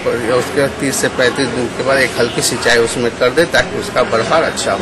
या उसके 30 से 35 दिन के बाद एक हल्की सिंचाई उसमें कर दे ताकि उसका बढ़वार अच्छा हो।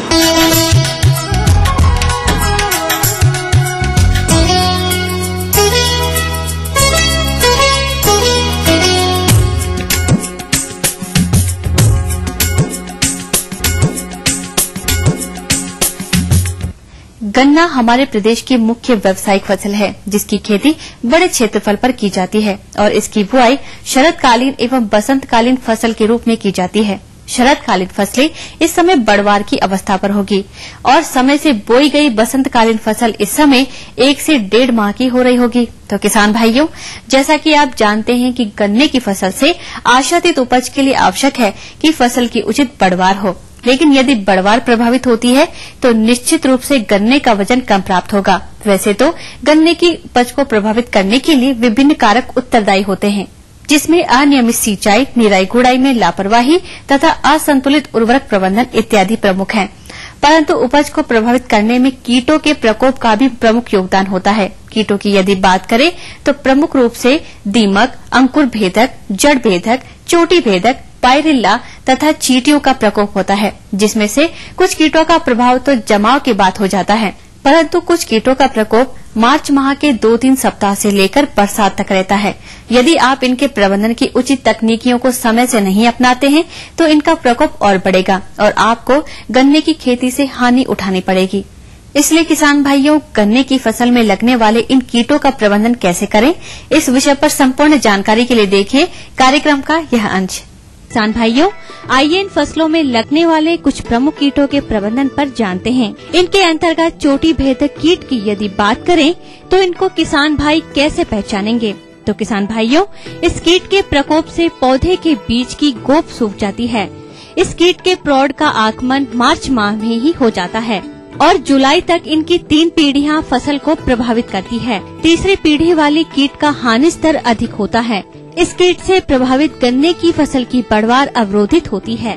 गन्ना हमारे प्रदेश की मुख्य व्यावसायिक फसल है, जिसकी खेती बड़े क्षेत्रफल पर की जाती है और इसकी बुआई शरदकालीन एवं बसंतकालीन फसल के रूप में की जाती है। शरदकालीन फसलें इस समय बढ़वार की अवस्था पर होगी और समय से बोई गई बसंतकालीन फसल इस समय 1 से 1.5 माह की हो रही होगी। तो किसान भाइयों, जैसा कि आप जानते हैं कि गन्ने की फसल से आशातीत उपज के लिए आवश्यक है कि फसल की उचित बढ़वार हो, लेकिन यदि बढ़वार प्रभावित होती है तो निश्चित रूप से गन्ने का वजन कम प्राप्त होगा। वैसे तो गन्ने की उपज को प्रभावित करने के लिए विभिन्न कारक उत्तरदायी होते हैं, जिसमें अनियमित सिंचाई, निराई गुड़ाई में लापरवाही तथा असंतुलित उर्वरक प्रबंधन इत्यादि प्रमुख हैं। परंतु उपज को प्रभावित करने में कीटों के प्रकोप का भी प्रमुख योगदान होता है। कीटों की यदि बात करें तो प्रमुख रूप से दीमक, अंकुर भेदक, जड़ भेदक, चोटी भेदक, पायरिल्ला तथा चींटियों का प्रकोप होता है, जिसमें से कुछ कीटों का प्रभाव तो जमाव के बाद हो जाता है, परंतु कुछ कीटों का प्रकोप मार्च माह के 2-3 सप्ताह से लेकर बरसात तक रहता है। यदि आप इनके प्रबंधन की उचित तकनीकियों को समय से नहीं अपनाते हैं तो इनका प्रकोप और बढ़ेगा और आपको गन्ने की खेती से हानि उठानी पड़ेगी। इसलिए किसान भाइयों, गन्ने की फसल में लगने वाले इन कीटों का प्रबंधन कैसे करें, इस विषय पर संपूर्ण जानकारी के लिए देखिए कार्यक्रम का यह अंश। किसान भाइयों, आइए इन फसलों में लगने वाले कुछ प्रमुख कीटों के प्रबंधन पर जानते हैं। इनके अंतर्गत चोटी भेदक कीट की यदि बात करें तो इनको किसान भाई कैसे पहचानेंगे? तो किसान भाइयों, इस कीट के प्रकोप से पौधे के बीज की गोप सूख जाती है। इस कीट के प्रौढ़ का आगमन मार्च माह में ही हो जाता है और जुलाई तक इनकी 3 पीढ़ियां फसल को प्रभावित करती है। तीसरी पीढ़ी वाली कीट का हानि स्तर अधिक होता है। इस कीट से प्रभावित गन्ने की फसल की बढ़वार अवरोधित होती है।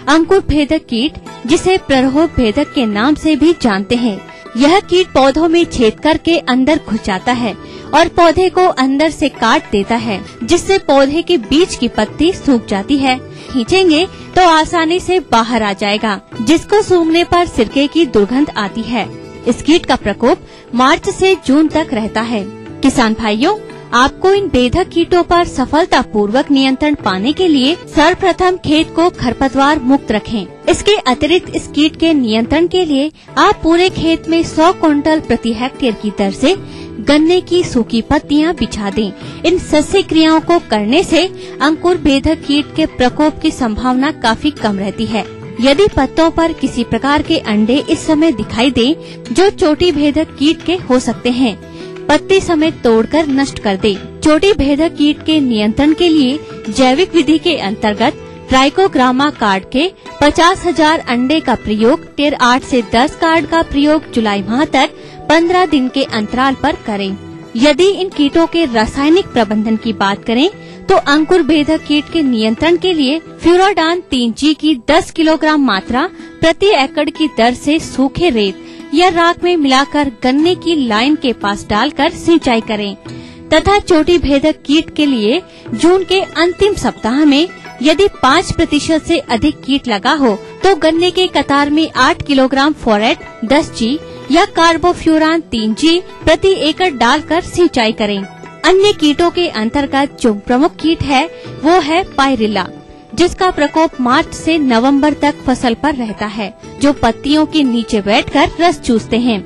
अंकुर भेदक कीट, जिसे प्ररोह भेदक के नाम से भी जानते हैं, यह कीट पौधों में छेद करके अंदर घुस जाता है और पौधे को अंदर से काट देता है, जिससे पौधे के बीच की पत्ती सूख जाती है। खींचेंगे तो आसानी से बाहर आ जाएगा, जिसको सूंघने पर सिरके की दुर्गंध आती है। इस कीट का प्रकोप मार्च से जून तक रहता है। किसान भाइयों, आपको इन भेदक कीटों पर सफलतापूर्वक नियंत्रण पाने के लिए सर्वप्रथम खेत को खरपतवार मुक्त रखें। इसके अतिरिक्त इस कीट के नियंत्रण के लिए आप पूरे खेत में 100 क्विंटल प्रति हेक्टेयर की दर से गन्ने की सूखी पत्तियां बिछा दें। इन सस्य क्रियाओं को करने से अंकुर भेदक कीट के प्रकोप की संभावना काफी कम रहती है। यदि पत्तों पर किसी प्रकार के अंडे इस समय दिखाई दें जो चोटी भेदक कीट के हो सकते हैं, पत्ती समेत तोड़कर नष्ट कर दे। चोटी भेदक कीट के नियंत्रण के लिए जैविक विधि के अंतर्गत ट्राइकोग्रामा कार्ड के 50,000 अंडे का प्रयोग 8 से 10 कार्ड का प्रयोग जुलाई माह तक 15 दिन के अंतराल पर करें। यदि इन कीटों के रासायनिक प्रबंधन की बात करें तो अंकुर भेदक कीट के नियंत्रण के लिए फ्यूराडान 3G की 10 किलोग्राम मात्रा प्रति एकड़ की दर से सूखे रेत या राख में मिलाकर गन्ने की लाइन के पास डालकर सिंचाई करें तथा चोटी भेदक कीट के लिए जून के अंतिम सप्ताह में यदि 5% से अधिक कीट लगा हो तो गन्ने के कतार में 8 किलोग्राम फोरेट 10G या कार्बोफ्यूरान 3G प्रति एकड़ डालकर सिंचाई करें। अन्य कीटों के अंतर्गत जो प्रमुख कीट है वो है पायरिल्ला, जिसका प्रकोप मार्च से नवंबर तक फसल पर रहता है, जो पत्तियों के नीचे बैठकर रस चूसते हैं।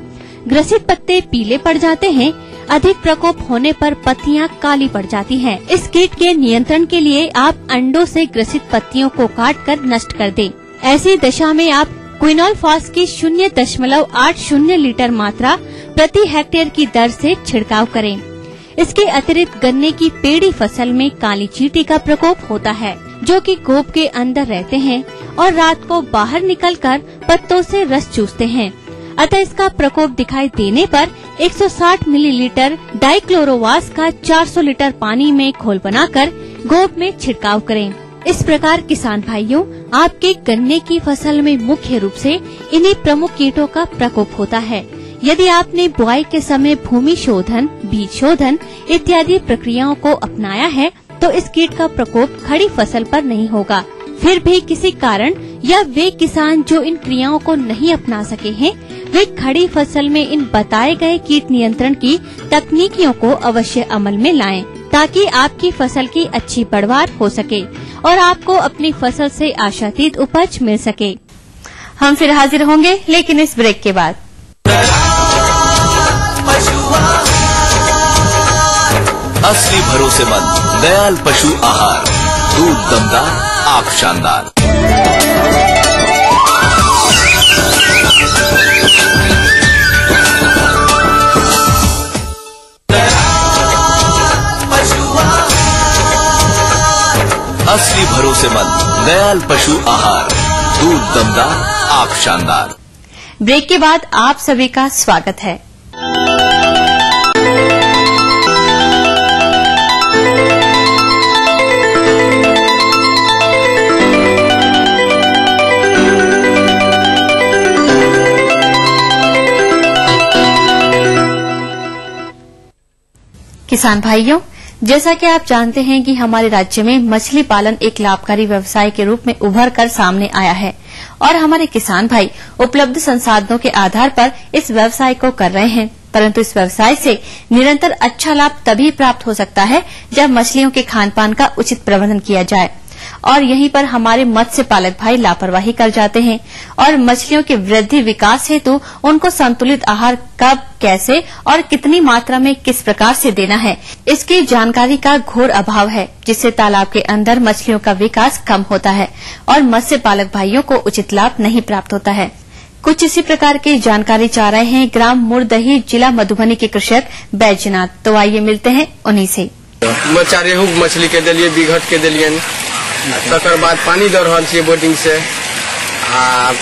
ग्रसित पत्ते पीले पड़ जाते हैं। अधिक प्रकोप होने पर पत्तियां काली पड़ जाती हैं। इस कीट के नियंत्रण के लिए आप अंडों से ग्रसित पत्तियों को काटकर नष्ट कर दें। ऐसी दशा में आप क्विनोलफास की 0.80 लीटर मात्रा प्रति हेक्टेयर की दर से छिड़काव करें। इसके अतिरिक्त गन्ने की पेड़ी फसल में काली चींटी का प्रकोप होता है, जो कि गोप के अंदर रहते हैं और रात को बाहर निकलकर पत्तों से रस चूसते हैं। अतः इसका प्रकोप दिखाई देने पर 160 मिलीलीटर डाइक्लोरोवास का 400 लीटर पानी में घोल बनाकर गोप में छिड़काव करें। इस प्रकार किसान भाइयों, आपके गन्ने की फसल में मुख्य रूप से इन्हीं प्रमुख कीटों का प्रकोप होता है। यदि आपने बुआई के समय भूमि शोधन, बीज शोधन इत्यादि प्रक्रियाओं को अपनाया है तो इस कीट का प्रकोप खड़ी फसल पर नहीं होगा। फिर भी किसी कारण या वे किसान जो इन क्रियाओं को नहीं अपना सके हैं, वे खड़ी फसल में इन बताए गए कीट नियंत्रण की तकनीकियों को अवश्य अमल में लाएं, ताकि आपकी फसल की अच्छी पैदावार हो सके और आपको अपनी फसल से आशातीत उपज मिल सके। हम फिर हाजिर होंगे, लेकिन इस ब्रेक के बाद। असली भरोसेमंद दयाल पशु आहार, दूध दमदार, आंख शानदार। असली भरोसेमंद दयाल पशु आहार, दूध दमदार, आंख शानदार। ब्रेक के बाद आप सभी का स्वागत है। किसान भाइयों, जैसा कि आप जानते हैं कि हमारे राज्य में मछली पालन एक लाभकारी व्यवसाय के रूप में उभर कर सामने आया है और हमारे किसान भाई उपलब्ध संसाधनों के आधार पर इस व्यवसाय को कर रहे हैं। परंतु इस व्यवसाय से निरंतर अच्छा लाभ तभी प्राप्त हो सकता है जब मछलियों के खान-पान का उचित प्रबंधन किया जाए, और यहीं पर हमारे मत्स्य पालक भाई लापरवाही कर जाते हैं और मछलियों के वृद्धि विकास हेतु उनको संतुलित आहार कब, कैसे और कितनी मात्रा में किस प्रकार से देना है, इसकी जानकारी का घोर अभाव है, जिससे तालाब के अंदर मछलियों का विकास कम होता है और मत्स्य पालक भाइयों को उचित लाभ नहीं प्राप्त होता है। कुछ इसी प्रकार की जानकारी चाह रहे हैं ग्राम मुरदही, जिला मधुबनी के कृषक बैजनाथ। तो आइए मिलते हैं उन्हीं से। रेहू मछली के दिलिए, बिघट के दिलिए, तकर बाद पानी दे रहल छियै बोटिंग से,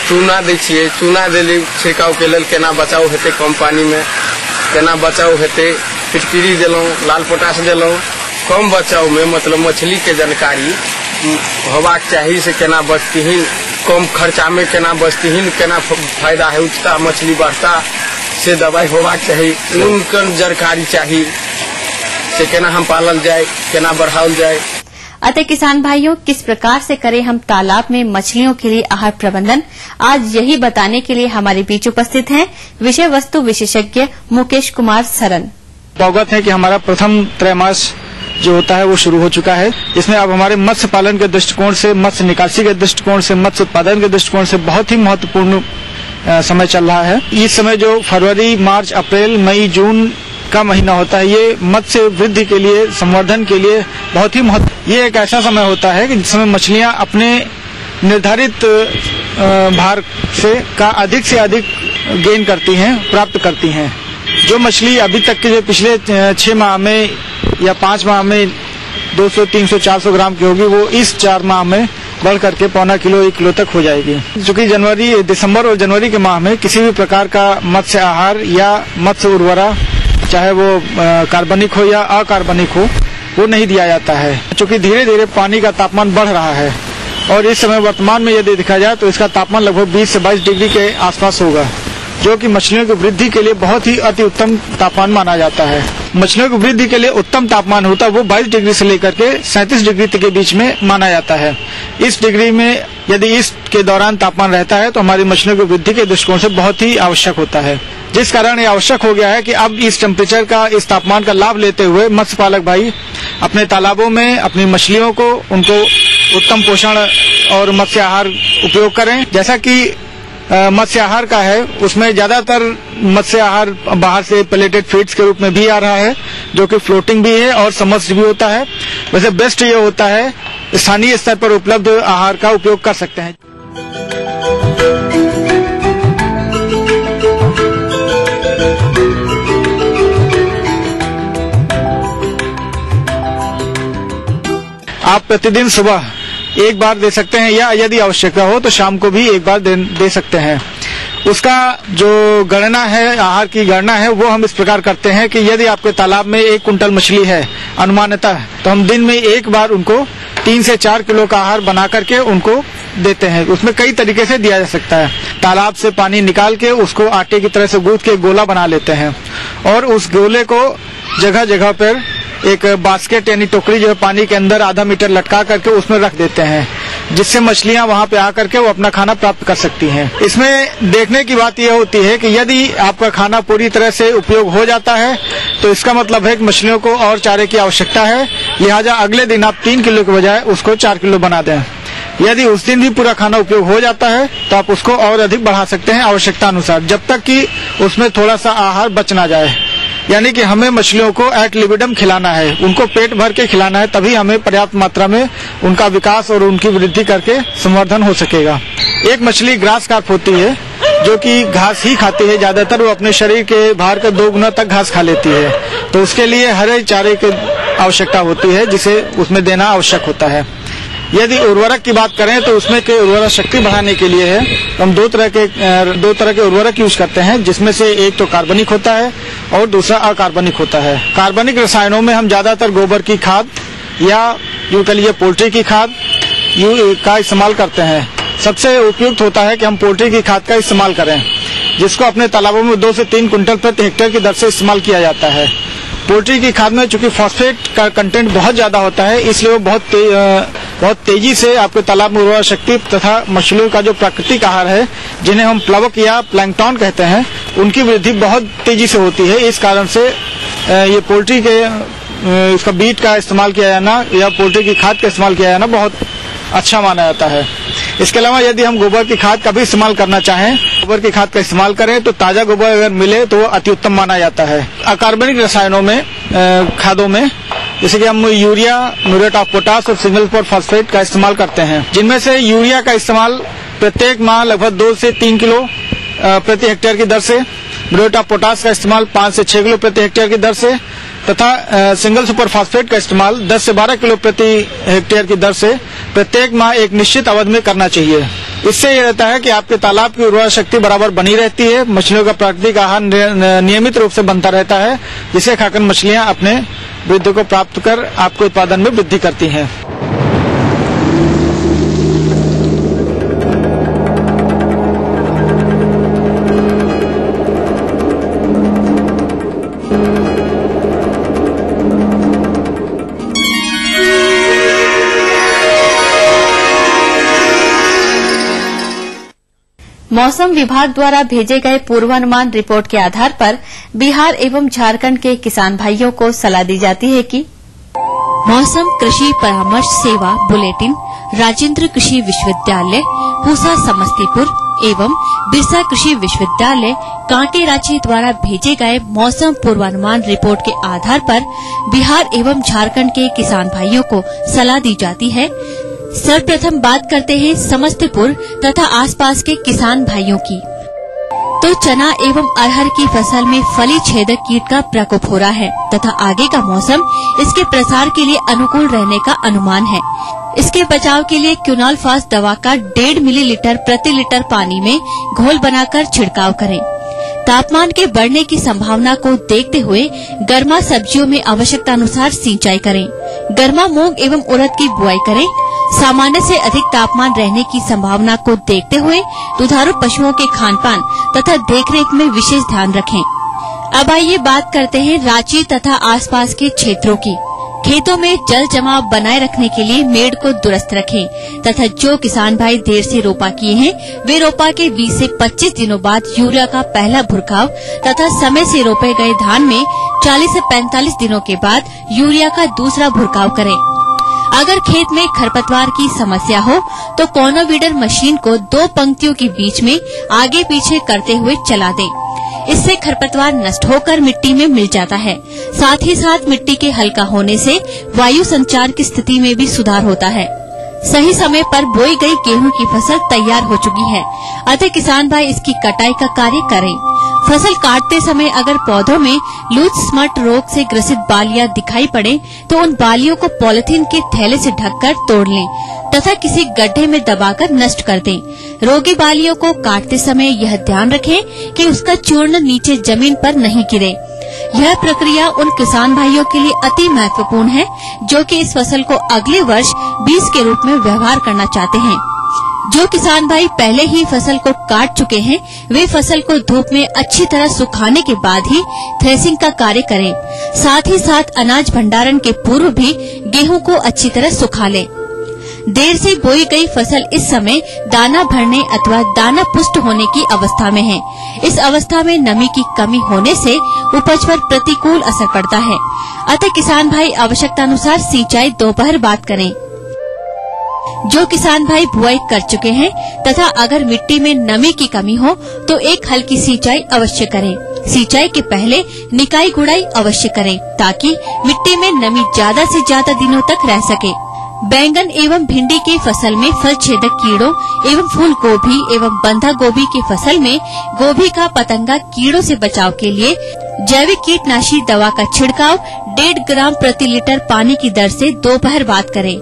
चूना दै छियै, चूना देली छिड़काव के लेल केना बचाव हेतै कम पानी में, केना बचाव हेतै, फिटकिरी देलहुँ, लाल पोटाश देलहुँ। कम बचाव में मतलब मछली के जानकारी होबाक चाही से केना बचतीहीन, कम खर्चा में केना बचतीहीन, केना फायदा है उठता, मछली बढ़ता से दवाई होबाक चाही, उनकर जानकारी चाही से केना हम पालल जाए, केना बढ़ावल जाए। अतः किसान भाइयों, किस प्रकार से करें हम तालाब में मछलियों के लिए आहार प्रबंधन, आज यही बताने के लिए हमारे बीच उपस्थित हैं विषय वस्तु विशेषज्ञ मुकेश कुमार सरन। अवगत है कि हमारा प्रथम त्रैमास जो होता है वो शुरू हो चुका है। इसमें अब हमारे मत्स्य पालन के दृष्टिकोण से, मत्स्य निकासी के दृष्टिकोण से, मत्स्य उत्पादन के दृष्टिकोण से बहुत ही महत्वपूर्ण समय चल रहा है। इस समय जो फरवरी, मार्च, अप्रैल, मई, जून का महीना होता है, ये मत्स्य वृद्धि के लिए, संवर्धन के लिए बहुत ही ये एक ऐसा समय होता है कि जिस समय मछलियां अपने निर्धारित भार का अधिक से अधिक गेन करती हैं, प्राप्त करती हैं। जो मछली अभी तक के जो पिछले 6 माह में या 5 माह में 200, 300, 400 ग्राम की होगी, वो इस 4 माह में बढ़ करके 0.25 किलो, 1 किलो तक हो जाएगी। चूँकि दिसंबर और जनवरी के माह में किसी भी प्रकार का मत्स्य आहार या मत्स्य उर्वरा, चाहे वो कार्बनिक हो या अकार्बनिक हो, वो नहीं दिया जाता है। चूँकि धीरे धीरे पानी का तापमान बढ़ रहा है और इस समय वर्तमान में यदि देखा जाए तो इसका तापमान लगभग 20 से 22 डिग्री के आसपास होगा, जो कि मछलियों की वृद्धि के लिए बहुत ही अति उत्तम तापमान माना जाता है। मछलियों की वृद्धि के लिए उत्तम तापमान होता है वो 22 डिग्री से लेकर के 37 डिग्री तक के बीच में माना जाता है। इस डिग्री में यदि इसके दौरान तापमान रहता है तो हमारी मछलियों की वृद्धि के दृष्टिकोण से बहुत ही आवश्यक होता है, जिस कारण ये आवश्यक हो गया है कि अब इस टेम्परेचर का, इस तापमान का लाभ लेते हुए मत्स्य पालक भाई अपने तालाबों में अपनी मछलियों को, उनको उत्तम पोषण और मत्स्य आहार उपयोग करें। जैसा कि मत्स्य आहार का है, उसमें ज्यादातर मत्स्य आहार बाहर से पैलेटेड फीड्स के रूप में भी आ रहा है, जो कि फ्लोटिंग भी है और समर्स्ड भी होता है। वैसे बेस्ट ये होता है स्थानीय स्तर पर उपलब्ध आहार का उपयोग कर सकते हैं। आप प्रतिदिन सुबह एक बार दे सकते हैं या यदि आवश्यकता हो तो शाम को भी एक बार दे सकते हैं। उसका जो गणना है, आहार की गणना है, वो हम इस प्रकार करते हैं कि यदि आपके तालाब में 1 कुंटल मछली है अनुमानतः, तो हम दिन में एक बार उनको 3 से 4 किलो का आहार बना करके उनको देते हैं। उसमें कई तरीके से दिया जा सकता है। तालाब से पानी निकाल के उसको आटे की तरह से गूंथ के गोला बना लेते हैं और उस गोले को जगह जगह पर एक बास्केट यानी टोकरी जो है पानी के अंदर आधा मीटर लटका करके उसमें रख देते हैं, जिससे मछलियां वहां पे आकर के वो अपना खाना प्राप्त कर सकती हैं। इसमें देखने की बात यह होती है कि यदि आपका खाना पूरी तरह से उपयोग हो जाता है तो इसका मतलब है कि मछलियों को और चारे की आवश्यकता है, लिहाजा अगले दिन आप 3 किलो के बजाय उसको 4 किलो बना दें। यदि उस दिन भी पूरा खाना उपयोग हो जाता है तो आप उसको और अधिक बढ़ा सकते हैं आवश्यकता अनुसार, जब तक कि उसमें थोड़ा सा आहार बच ना जाए। यानी कि हमें मछलियों को एट लिबिडम खिलाना है, उनको पेट भर के खिलाना है, तभी हमें पर्याप्त मात्रा में उनका विकास और उनकी वृद्धि करके संवर्धन हो सकेगा। एक मछली ग्रास कार्प होती है जो कि घास ही खाती है, ज्यादातर वो अपने शरीर के भार का 2 गुना तक घास खा लेती है, तो उसके लिए हरे चारे की आवश्यकता होती है जिसे उसमें देना आवश्यक होता है। यदि उर्वरक की बात करें तो उसमें के उर्वरक शक्ति बढ़ाने के लिए है हम दो तरह के उर्वरक यूज करते हैं, जिसमें से एक तो कार्बनिक होता है और दूसरा अकार्बनिक होता है। कार्बनिक रसायनों में हम ज्यादातर गोबर की खाद या यूं कह लीजिए पोल्ट्री की खाद का इस्तेमाल करते हैं। सबसे उपयुक्त होता है कि हम पोल्ट्री की खाद का इस्तेमाल करें, जिसको अपने तालाबों में 2 से 3 क्विंटल प्रति हेक्टेयर की दर से इस्तेमाल किया जाता है। पोल्ट्री की खाद में चूंकि फॉस्फेट का कंटेंट बहुत ज्यादा होता है, इसलिए वो बहुत तेजी से आपके तालाब में उर्वरक शक्ति तथा मछलियों का जो प्राकृतिक आहार है, जिन्हें हम प्लवक या प्लैंकटन कहते हैं, उनकी वृद्धि बहुत तेजी से होती है। इस कारण से ये पोल्ट्री के इसका बीट का इस्तेमाल किया जाना या पोल्ट्री की खाद का इस्तेमाल किया जाना बहुत अच्छा माना जाता है। इसके अलावा यदि हम गोबर की खाद का भी इस्तेमाल करना चाहें, गोबर की खाद का इस्तेमाल करें तो ताजा गोबर अगर मिले तो वो अति उत्तम माना जाता है। अकार्बनिक रसायनों में खादों में जैसे कि हम यूरिया, म्यूरेट ऑफ पोटाश और सिंगल स्पॉट फॉस्फेट का इस्तेमाल करते हैं, जिनमें से यूरिया का इस्तेमाल प्रत्येक माह लगभग 2 से 3 किलो प्रति हेक्टेयर की दर से, म्यूरेट ऑफ पोटाश का इस्तेमाल 5 से 6 किलो प्रति हेक्टेयर की दर से तथा सिंगल सुपर फॉस्फेट का इस्तेमाल 10 से 12 किलो प्रति हेक्टेयर की दर से प्रत्येक माह एक निश्चित अवधि में करना चाहिए। इससे यह रहता है कि आपके तालाब की उर्वरक शक्ति बराबर बनी रहती है, मछलियों का प्राकृतिक आहार नियमित रूप से बनता रहता है, जिसे खाकर मछलियां अपने वृद्धि को प्राप्त कर आपके उत्पादन में वृद्धि करती हैं। मौसम विभाग द्वारा भेजे गए पूर्वानुमान रिपोर्ट के आधार पर बिहार एवं झारखंड के किसान भाइयों को सलाह दी जाती है कि मौसम कृषि परामर्श सेवा बुलेटिन राजेंद्र कृषि विश्वविद्यालय पूसा समस्तीपुर एवं बिरसा कृषि विश्वविद्यालय कांके रांची द्वारा भेजे गए मौसम पूर्वानुमान रिपोर्ट के आधार पर बिहार एवं झारखंड के किसान भाइयों को सलाह दी जाती है। सर्वप्रथम बात करते हैं समस्तीपुर तथा आसपास के किसान भाइयों की। तो चना एवं अरहर की फसल में फली छेदक कीट का प्रकोप हो रहा है तथा आगे का मौसम इसके प्रसार के लिए अनुकूल रहने का अनुमान है। इसके बचाव के लिए क्विनोलफास दवा का 1.5 मिलीलीटर प्रति लीटर पानी में घोल बनाकर छिड़काव करें। तापमान के बढ़ने की संभावना को देखते हुए गर्मा सब्जियों में आवश्यकता अनुसार सिंचाई करें। गर्मा मूंग एवं उड़द की बुआई करें। सामान्य से अधिक तापमान रहने की संभावना को देखते हुए दुधारू पशुओं के खानपान तथा देखरेख में विशेष ध्यान रखें। अब आइए बात करते हैं रांची तथा आसपास के क्षेत्रों की। खेतों में जल जमाव बनाए रखने के लिए मेड़ को दुरुस्त रखें तथा जो किसान भाई देर से रोपा किए हैं वे रोपा के 20 से 25 दिनों बाद यूरिया का पहला भुरखाव तथा समय से रोपे गए धान में 40 से 45 दिनों के बाद यूरिया का दूसरा भुरखाव करें। अगर खेत में खरपतवार की समस्या हो तो कॉर्नोवीडर मशीन को 2 पंक्तियों के बीच में आगे पीछे करते हुए चला दें। इससे खरपतवार नष्ट होकर मिट्टी में मिल जाता है। साथ ही साथ मिट्टी के हल्का होने से वायु संचार की स्थिति में भी सुधार होता है। सही समय पर बोई गई गेहूं की फसल तैयार हो चुकी है, अतः किसान भाई इसकी कटाई का कार्य करें। फसल काटते समय अगर पौधों में लूज स्मट रोग से ग्रसित बालियां दिखाई पड़े तो उन बालियों को पॉलिथीन के थैले से ढककर तोड़ लें तथा किसी गड्ढे में दबाकर नष्ट कर दें। रोगी बालियों को काटते समय यह ध्यान रखें कि उसका चूर्ण नीचे जमीन पर नहीं गिरे। यह प्रक्रिया उन किसान भाइयों के लिए अति महत्वपूर्ण है जो कि इस फसल को अगले वर्ष बीज के रूप में व्यवहार करना चाहते हैं। जो किसान भाई पहले ही फसल को काट चुके हैं, वे फसल को धूप में अच्छी तरह सुखाने के बाद ही थ्रेसिंग का कार्य करें। साथ ही साथ अनाज भंडारण के पूर्व भी गेहूं को अच्छी तरह सुखा लें। देर से बोई गई फसल इस समय दाना भरने अथवा दाना पुष्ट होने की अवस्था में है। इस अवस्था में नमी की कमी होने से उपज पर प्रतिकूल असर पड़ता है। अतः किसान भाई आवश्यकता अनुसार सिंचाई दोपहर बाद करें। जो किसान भाई बुआई कर चुके हैं तथा अगर मिट्टी में नमी की कमी हो तो एक हल्की सिंचाई अवश्य करें। सिंचाई के पहले निकाई गुड़ाई अवश्य करें ताकि मिट्टी में नमी ज्यादा से ज्यादा दिनों तक रह सके। बैंगन एवं भिंडी की फसल में फल छेदक कीड़ों एवं फूल गोभी एवं बंधा गोभी की फसल में गोभी का पतंगा कीड़ों से बचाव के लिए जैविक कीटनाशी दवा का छिड़काव 1.5 ग्राम प्रति लीटर पानी की दर से दोपहर बाद करें।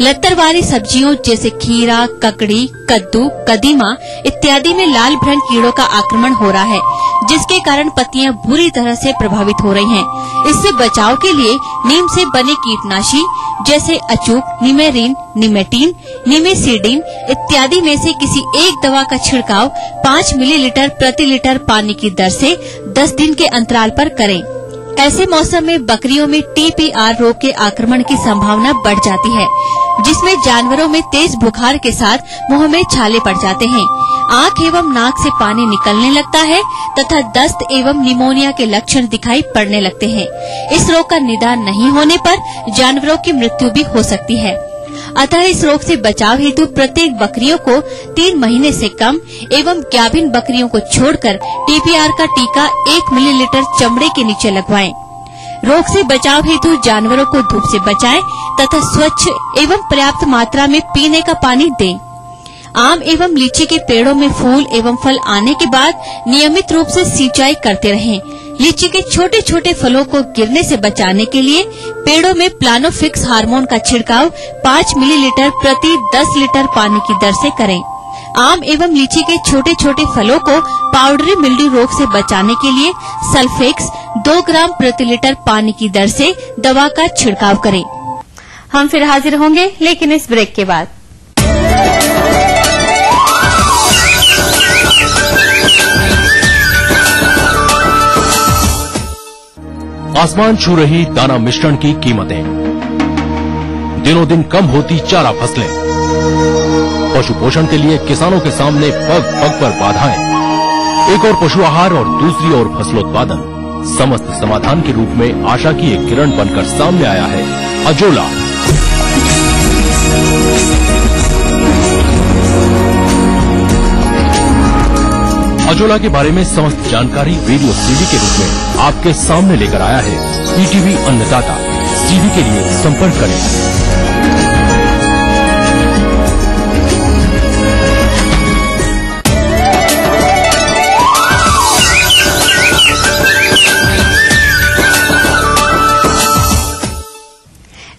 लत्तर वाली सब्जियों जैसे खीरा, ककड़ी, कद्दू, कदीमा इत्यादि में लाल भ्रंग कीड़ों का आक्रमण हो रहा है, जिसके कारण पत्तियां बुरी तरह से प्रभावित हो रही हैं। इससे बचाव के लिए नीम से बने कीटनाशी जैसे अचूक, निमेरीन, निमेटीन, निमेसीडीन इत्यादि में से किसी एक दवा का छिड़काव 5 मिलीलीटर प्रति लीटर पानी की दर से 10 दिन के अंतराल पर करें। ऐसे मौसम में बकरियों में TPR रोग के आक्रमण की संभावना बढ़ जाती है, जिसमें जानवरों में तेज बुखार के साथ मुंह में छाले पड़ जाते हैं, आंख एवं नाक से पानी निकलने लगता है तथा दस्त एवं निमोनिया के लक्षण दिखाई पड़ने लगते हैं। इस रोग का निदान नहीं होने पर जानवरों की मृत्यु भी हो सकती है। अतः इस रोग से बचाव हेतु प्रत्येक बकरियों को 3 महीने से कम एवं गाभिन बकरियों को छोड़कर TPR का टीका 1 मिलीलीटर चमड़े के नीचे लगवाएं। रोग से बचाव हेतु जानवरों को धूप से बचाएं तथा स्वच्छ एवं पर्याप्त मात्रा में पीने का पानी दें। आम एवं लीची के पेड़ों में फूल एवं फल आने के बाद नियमित रूप से सिंचाई करते रहें। लीची के छोटे छोटे फलों को गिरने से बचाने के लिए पेड़ों में प्लानोफिक्स हार्मोन का छिड़काव 5 मिलीलीटर प्रति 10 लीटर पानी की दर से करें। आम एवं लीची के छोटे छोटे फलों को पाउडरी मिल्ड्यू रोग से बचाने के लिए सल्फेक्स 2 ग्राम प्रति लीटर पानी की दर से दवा का छिड़काव करें। हम फिर हाजिर होंगे, लेकिन इस ब्रेक के बाद। आसमान छू रही दाना मिश्रण की कीमतें, दिनों दिन कम होती चारा फसलें, पशु पोषण के लिए किसानों के सामने पग पग पर बाधाएं, एक और पशु आहार और दूसरी ओर फसलोत्पादन, समस्त समाधान के रूप में आशा की एक किरण बनकर सामने आया है अजोला। अजोला के बारे में समस्त जानकारी वीडियो सीडी के रूप में आपके सामने लेकर आया है ETV अन्नदाता। सीडी के लिए संपर्क करें।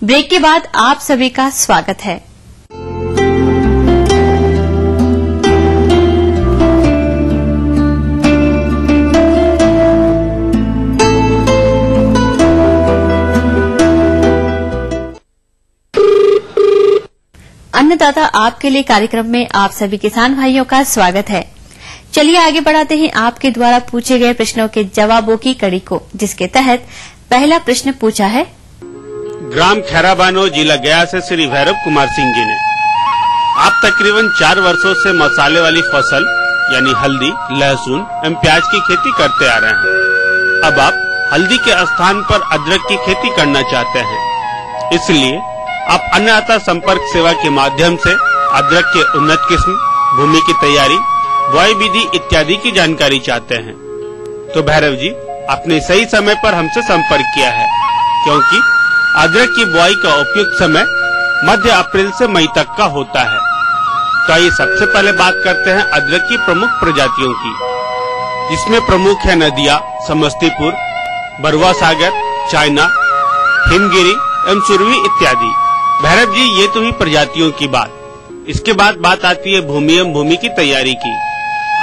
ब्रेक के बाद आप सभी का स्वागत है। अन्नदाता आपके लिए कार्यक्रम में आप सभी किसान भाइयों का स्वागत है। चलिए आगे बढ़ाते हैं आपके द्वारा पूछे गए प्रश्नों के जवाबों की कड़ी को, जिसके तहत पहला प्रश्न पूछा है ग्राम खैराबानो, जिला गया से श्री भैरव कुमार सिंह जी ने। आप तकरीबन 4 वर्षों से मसाले वाली फसल यानी हल्दी, लहसुन एवं प्याज की खेती करते आ रहे हैं। अब आप हल्दी के स्थान पर अदरक की खेती करना चाहते हैं, इसलिए आप अन्नदाता संपर्क सेवा के माध्यम से अदरक के उन्नत किस्म, भूमि की तैयारी, बुआई विधि इत्यादि की जानकारी चाहते हैं। तो भैरव जी, आपने सही समय पर हमसे संपर्क किया है, क्योंकि अदरक की बुआई का उपयुक्त समय मध्य अप्रैल से मई तक का होता है। तो आइए सबसे पहले बात करते हैं अदरक की प्रमुख प्रजातियों की, जिसमें प्रमुख है नदिया, समस्तीपुर, बरुआ सागर, चाइना, हिमगिरी एवं सुरभि इत्यादि। भैरव जी, ये तो ही प्रजातियों की बात। इसके बाद बात आती है भूमि एवं भूमि की तैयारी की।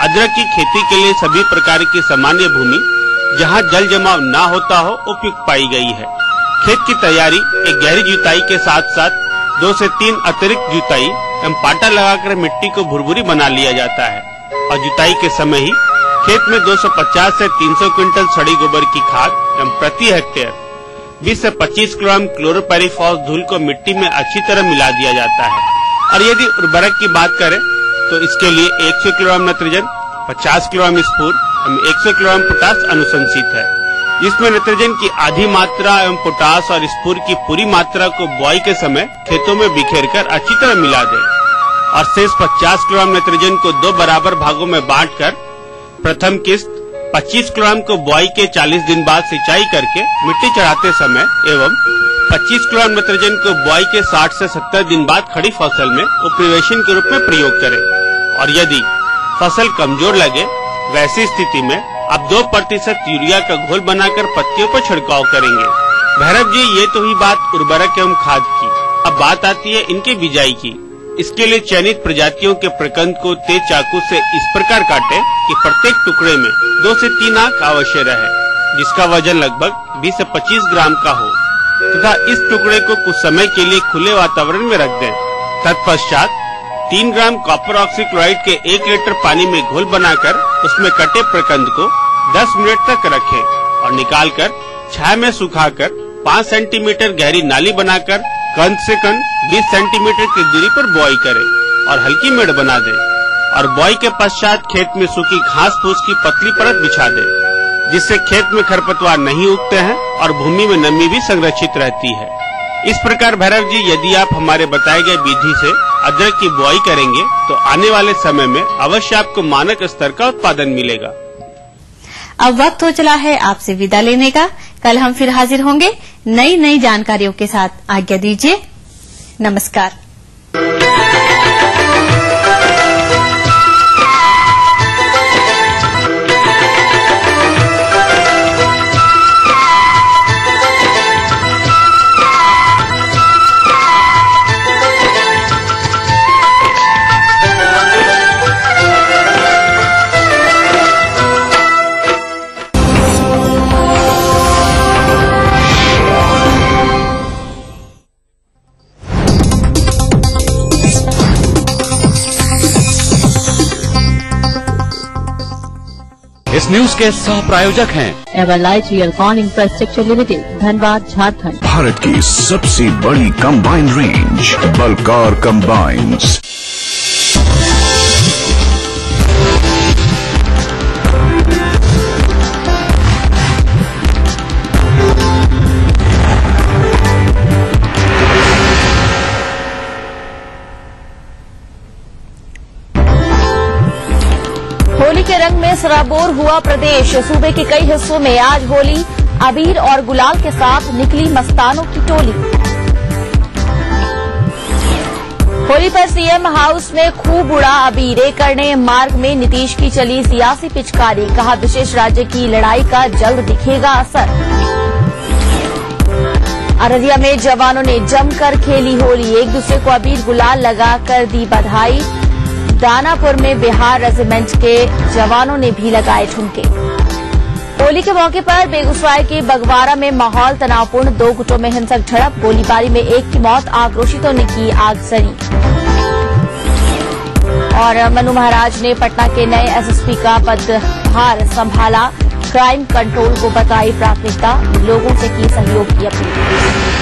अदरक की खेती के लिए सभी प्रकार की सामान्य भूमि जहां जल जमाव न होता हो उपयुक्त पाई गई है। खेत की तैयारी एक गहरी जुताई के साथ साथ 2 से 3 अतिरिक्त जुताई एवं पाटा लगाकर मिट्टी को भुरभुरी बना लिया जाता है और जुताई के समय ही खेत में 250 से 300 क्विंटल सड़ी गोबर की खाद एवं प्रति हेक्टेयर 20 से 25 किलोग्राम क्लोरोपाइरीफॉस धूल को मिट्टी में अच्छी तरह मिला दिया जाता है। और यदि उर्वरक की बात करें तो इसके लिए 100 किलोग्राम नाइट्रोजन, 50 किलोग्राम स्फूर एवं 100 किलोग्राम पोटास अनुशंसित है। इसमें नाइट्रोजन की आधी मात्रा एवं पोटास और स्फूर की पूरी मात्रा को बुआई के समय खेतों में बिखेरकर अच्छी तरह मिला दें और शेष 50 किलोग्राम नाइट्रोजन को 2 बराबर भागों में बांटकर प्रथम किस्त 25 किलोग्राम को बुआई के 40 दिन बाद सिंचाई करके मिट्टी चढ़ाते समय एवं 25 किलोग्राम नाइट्रोजन को बुआई के 60 से 70 दिन बाद खड़ी फसल में उपनिवेशन के रूप में प्रयोग करें। और यदि फसल कमजोर लगे वैसी स्थिति में आप 2% यूरिया का घोल बनाकर पत्तियों पर छिड़काव करेंगे। भैरव जी, ये तो ही बात उर्वरक एवं खाद की। अब बात आती है इनके बिजाई की। इसके लिए चयनित प्रजातियों के प्रकंद को तेज चाकू से इस प्रकार काटे कि प्रत्येक टुकड़े में 2 से 3 आंख अवश्य रहे, जिसका वजन लगभग 20 से 25 ग्राम का हो तथा इस टुकड़े को कुछ समय के लिए खुले वातावरण में रख दें। तत्पश्चात 3 ग्राम कॉपर ऑक्सीक्लोराइड के 1 लीटर पानी में घोल बनाकर उसमें कटे प्रकंद को 10 मिनट तक रखें और निकालकर छाया में सुखाकर 5 सेंटीमीटर गहरी नाली बनाकर कंद से कंद 20 सेंटीमीटर की दूरी पर बुआई करें और हल्की मेड़ बना दें और बुआई के पश्चात खेत में सूखी घास फूस की पतली परत बिछा दें, जिससे खेत में खरपतवार नहीं उगते हैं और भूमि में नमी भी संरक्षित रहती है। इस प्रकार भैरव जी, यदि आप हमारे बताए गए विधि से अदरक की बुआई करेंगे तो आने वाले समय में अवश्य आपको मानक स्तर का उत्पादन मिलेगा। अब वक्त हो चला है आपसे विदा लेने का। कल हम फिर हाजिर होंगे नई जानकारियों के साथ। आज्ञा दीजिए, नमस्कार। इस न्यूज के सह प्रायोजक हैं Everlite Realcon infrastructure limited, Dhanbad, Jharkhand. Bharat की सबसे बड़ी combine range Balkar combines. Holi के रंग में सराबोर हुआ प्रदेश। सूबे के कई हिस्सों में आज होली अबीर और गुलाल के साथ निकली मस्तानों की टोली। होली पर सीएम हाउस में खूब उड़ा अबीर। करने मार्ग में नीतीश की चली सियासी पिचकारी। कहा, विशेष राज्य की लड़ाई का जल्द दिखेगा असर। अररिया में जवानों ने जमकर खेली होली। एक दूसरे को अबीर गुलाल लगाकर दी बधाई। दानापुर में बिहार रेजिमेंट के जवानों ने भी लगाए ठुमके। होली के मौके पर बेगूसराय के बगवाड़ा में माहौल तनावपूर्ण। 2 गुटों में हिंसक झड़प। गोलीबारी में एक की मौत। आक्रोशितों ने की आगजनी। और मनु महाराज ने पटना के नए एसएसपी का पदभार संभाला। क्राइम कंट्रोल को बताई प्राथमिकता। लोगों से की सहयोग की अपील।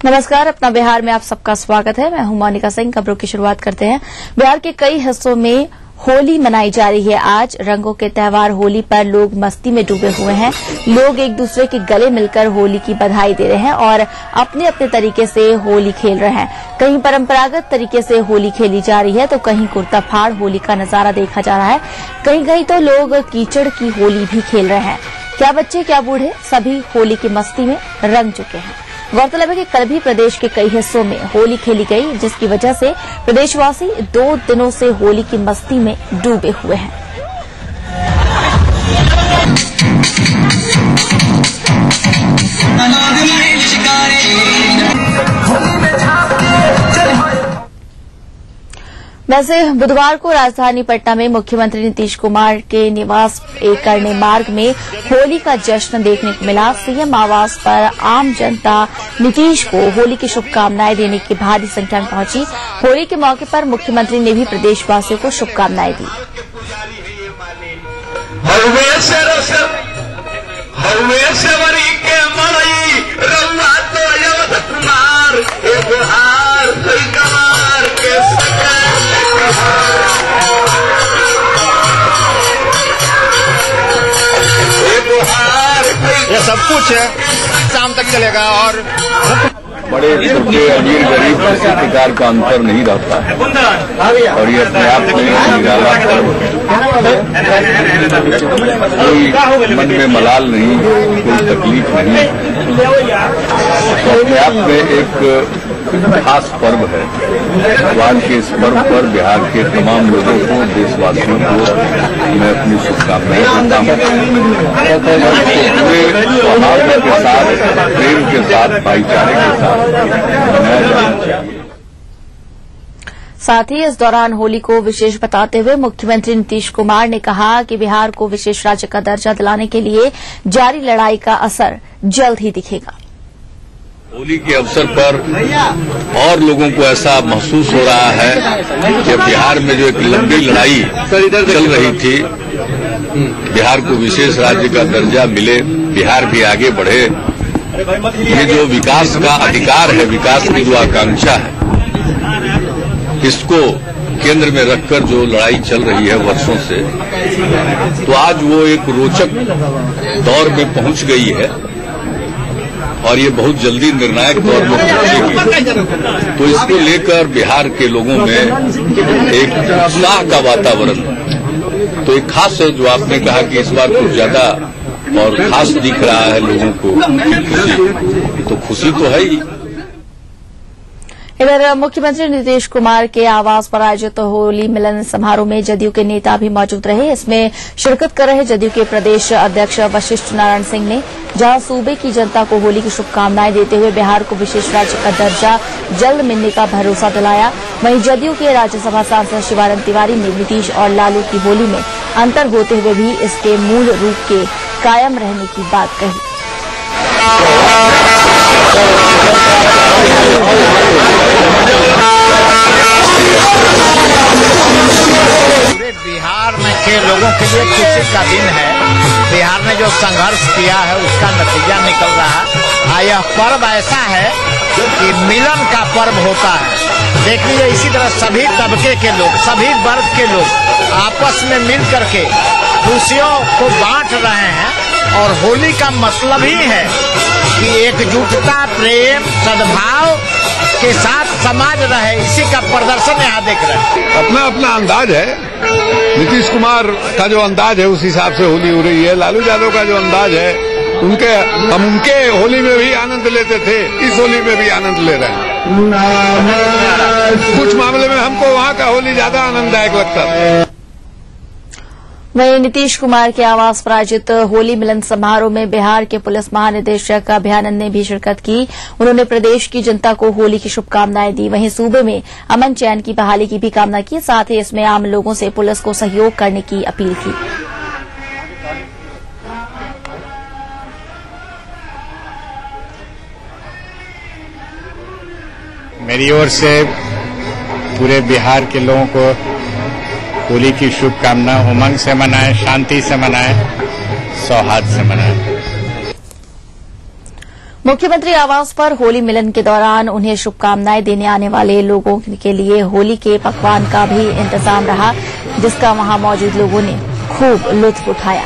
नमस्कार, अपना बिहार में आप सबका स्वागत है। मैं हूं मोनिका सिंह। खबरों की शुरुआत करते हैं। बिहार के कई हिस्सों में होली मनाई जा रही है। आज रंगों के त्योहार होली पर लोग मस्ती में डूबे हुए हैं। लोग एक दूसरे के गले मिलकर होली की बधाई दे रहे हैं और अपने अपने तरीके से होली खेल रहे हैं। कहीं परंपरागत तरीके से होली खेली जा रही है तो कहीं कुर्ता फाड़ होली का नजारा देखा जा रहा है। कहीं कहीं तो लोग कीचड़ की होली भी खेल रहे हैं। क्या बच्चे क्या बूढ़े, सभी होली की मस्ती में रंग चुके हैं। गौरतलब है कि कल भी प्रदेश के कई हिस्सों में होली खेली गई, जिसकी वजह से प्रदेशवासी 2 दिनों से होली की मस्ती में डूबे हुए हैं। वैसे बुधवार को राजधानी पटना में मुख्यमंत्री नीतीश कुमार के निवास करने मार्ग में होली का जश्न देखने को मिला। सीएम आवास पर आम जनता नीतीश को होली की शुभकामनाएं देने की भारी संख्या में पहुंची। होली के मौके पर मुख्यमंत्री ने भी प्रदेशवासियों को शुभकामनाएं दी। ये सब कुछ है, शाम तक चलेगा। और बड़े छोटे अमीर गरीब किसी प्रकार का अंतर नहीं रहता है और ये अपने आप में निराला पर्व है। कोई मन में मलाल नहीं, कोई तकलीफ नहीं, तो अपने आप में एक खास पर्व है। तो आज के इस पर्व पर बिहार के तमाम लोगों को, देशवासियों को मैं अपनी शुभकामनाएं देता हूँ। पूरे सौहार्द के साथ, प्रेम के साथ, भाईचारे के साथ मनाया जाना चाहिए। साथ ही इस दौरान होली को विशेष बताते हुए मुख्यमंत्री नीतीश कुमार ने कहा कि बिहार को विशेष राज्य का दर्जा दिलाने के लिए जारी लड़ाई का असर जल्द ही दिखेगा। होली के अवसर पर और लोगों को ऐसा महसूस हो रहा है कि बिहार में जो एक लंबी लड़ाई चल रही थी, बिहार को विशेष राज्य का दर्जा मिले, बिहार भी आगे बढ़े, ये जो विकास का अधिकार है, विकास की जो आकांक्षा है, इसको केंद्र में रखकर जो लड़ाई चल रही है वर्षों से, तो आज वो एक रोचक दौर में पहुंच गई है और ये बहुत जल्दी निर्णायक दौर में पहुंचेगी। तो इसको लेकर बिहार के लोगों में एक उत्साह का वातावरण, तो एक खास है जो आपने कहा कि इस बार कुछ ज्यादा और खास दिख रहा है लोगों को खुशी, तो खुशी तो है ही। इधर मुख्यमंत्री नीतीश कुमार के आवास पर आयोजित होली मिलन समारोह में जदयू के नेता भी मौजूद रहे। इसमें शिरकत कर रहे जदयू के प्रदेश अध्यक्ष वशिष्ठ नारायण सिंह ने जहां सूबे की जनता को होली की शुभकामनाएं देते हुए बिहार को विशेष राज्य का दर्जा जल्द मिलने का भरोसा दिलाया, वहीं जदयू के राज्यसभा सांसद शिवानंद तिवारी ने नीतीश और लालू की होली में अंतर होते हुए भी इसके मूल रूप के कायम रहने की बात कही। पूरे बिहार में के लोगों के लिए खुशी का दिन है। बिहार ने जो संघर्ष किया है उसका नतीजा निकल रहा है। यह पर्व ऐसा है कि मिलन का पर्व होता है। देख लीजिए, इसी तरह सभी तबके के लोग, सभी वर्ग के लोग आपस में मिल करके खुशियों को बांट रहे हैं। और होली का मतलब ही है कि एकजुटता, प्रेम, सद्भाव के साथ समाज रहे, इसी का प्रदर्शन यहाँ देख रहे हैं। अपना अपना अंदाज है। नीतीश कुमार का जो अंदाज है उस हिसाब से होली हो रही है। लालू यादव का जो अंदाज है, हम उनके होली में भी आनंद लेते थे, इस होली में भी आनंद ले रहे हैं। कुछ मामले में हमको वहाँ का होली ज्यादा आनंददायक लगता है। वहीं नीतीश कुमार के आवास पर आयोजित होली मिलन समारोह में बिहार के पुलिस महानिदेशक अभयानंद ने भी शिरकत की। उन्होंने प्रदेश की जनता को होली की शुभकामनाएं दी, वहीं सूबे में अमन चैन की बहाली की भी कामना की। साथ ही इसमें आम लोगों से पुलिस को सहयोग करने की अपील की। मेरी ओर से पूरे बिहार के लोगों को होली की शुभकामना। उमंग से मनाएं, शांति से मनाएं, सौहार्द से मनाएं। मुख्यमंत्री आवास पर होली मिलन के दौरान उन्हें शुभकामनाएं देने आने वाले लोगों के लिए होली के पकवान का भी इंतजाम रहा, जिसका वहां मौजूद लोगों ने खूब लुत्फ उठाया।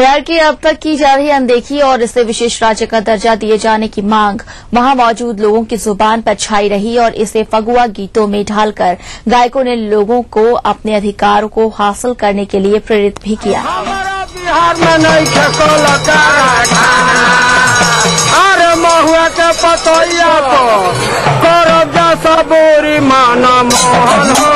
बिहार की अब तक की जा रही अनदेखी और इसे विशेष राज्य का दर्जा दिए जाने की मांग वहां मौजूद लोगों की जुबान पर छाई रही और इसे फगुआ गीतों में ढालकर गायकों ने लोगों को अपने अधिकारों को हासिल करने के लिए प्रेरित भी किया। बिहार में नहीं अरे महुआ के पतैया करब जा सबोरी माना मोहन हो